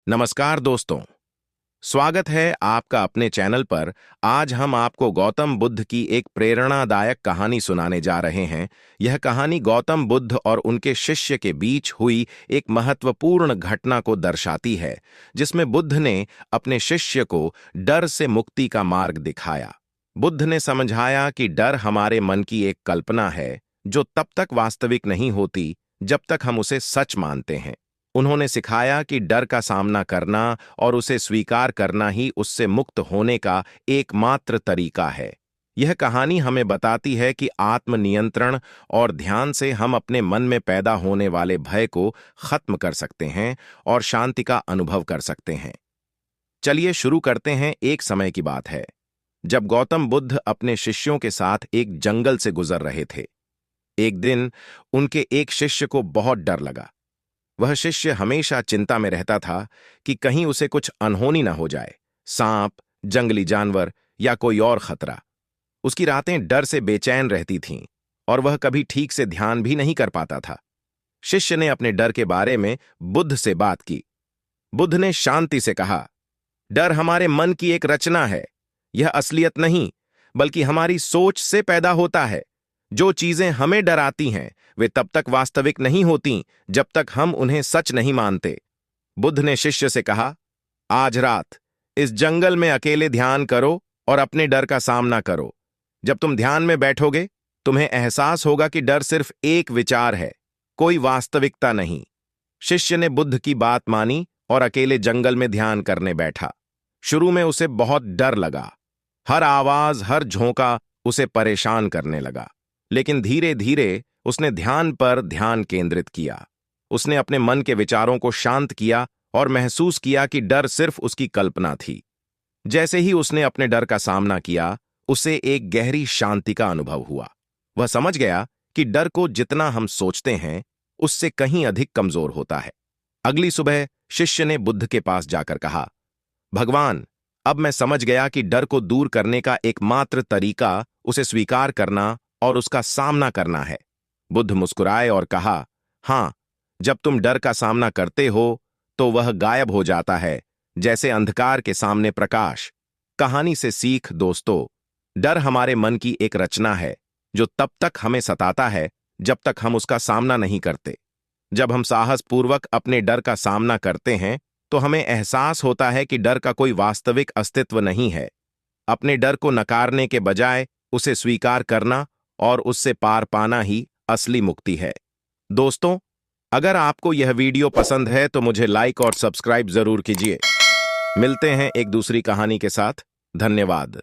नमस्कार दोस्तों, स्वागत है आपका अपने चैनल पर। आज हम आपको गौतम बुद्ध की एक प्रेरणादायक कहानी सुनाने जा रहे हैं। यह कहानी गौतम बुद्ध और उनके शिष्य के बीच हुई एक महत्वपूर्ण घटना को दर्शाती है, जिसमें बुद्ध ने अपने शिष्य को डर से मुक्ति का मार्ग दिखाया। बुद्ध ने समझाया कि डर हमारे मन की एक कल्पना है, जो तब तक वास्तविक नहीं होती जब तक हम उसे सच मानते हैं। उन्होंने सिखाया कि डर का सामना करना और उसे स्वीकार करना ही उससे मुक्त होने का एकमात्र तरीका है। यह कहानी हमें बताती है कि आत्मनियंत्रण और ध्यान से हम अपने मन में पैदा होने वाले भय को खत्म कर सकते हैं और शांति का अनुभव कर सकते हैं। चलिए शुरू करते हैं। एक समय की बात है, जब गौतम बुद्ध अपने शिष्यों के साथ एक जंगल से गुजर रहे थे। एक दिन उनके एक शिष्य को बहुत डर लगा। वह शिष्य हमेशा चिंता में रहता था कि कहीं उसे कुछ अनहोनी न हो जाए, सांप, जंगली जानवर या कोई और खतरा। उसकी रातें डर से बेचैन रहती थीं और वह कभी ठीक से ध्यान भी नहीं कर पाता था। शिष्य ने अपने डर के बारे में बुद्ध से बात की। बुद्ध ने शांति से कहा, डर हमारे मन की एक रचना है। यह असलियत नहीं, बल्कि हमारी सोच से पैदा होता है। जो चीजें हमें डराती हैं, वे तब तक वास्तविक नहीं होती जब तक हम उन्हें सच नहीं मानते। बुद्ध ने शिष्य से कहा, आज रात इस जंगल में अकेले ध्यान करो और अपने डर का सामना करो। जब तुम ध्यान में बैठोगे, तुम्हें एहसास होगा कि डर सिर्फ एक विचार है, कोई वास्तविकता नहीं। शिष्य ने बुद्ध की बात मानी और अकेले जंगल में ध्यान करने बैठा। शुरू में उसे बहुत डर लगा। हर आवाज, हर झोंका उसे परेशान करने लगा। लेकिन धीरे धीरे उसने ध्यान पर ध्यान केंद्रित किया। उसने अपने मन के विचारों को शांत किया और महसूस किया कि डर सिर्फ उसकी कल्पना थी। जैसे ही उसने अपने डर का सामना किया, उसे एक गहरी शांति का अनुभव हुआ। वह समझ गया कि डर को जितना हम सोचते हैं, उससे कहीं अधिक कमजोर होता है। अगली सुबह शिष्य ने बुद्ध के पास जाकर कहा, भगवान, अब मैं समझ गया कि डर को दूर करने का एकमात्र तरीका उसे स्वीकार करना और उसका सामना करना है। बुद्ध मुस्कुराए और कहा, हां, जब तुम डर का सामना करते हो तो वह गायब हो जाता है, जैसे अंधकार के सामने प्रकाश। कहानी से सीख दोस्तों, डर हमारे मन की एक रचना है, जो तब तक हमें सताता है जब तक हम उसका सामना नहीं करते। जब हम साहसपूर्वक अपने डर का सामना करते हैं, तो हमें एहसास होता है कि डर का कोई वास्तविक अस्तित्व नहीं है। अपने डर को नकारने के बजाय उसे स्वीकार करना और उससे पार पाना ही असली मुक्ति है। दोस्तों, अगर आपको यह वीडियो पसंद है तो मुझे लाइक और सब्सक्राइब जरूर कीजिए। मिलते हैं एक दूसरी कहानी के साथ। धन्यवाद।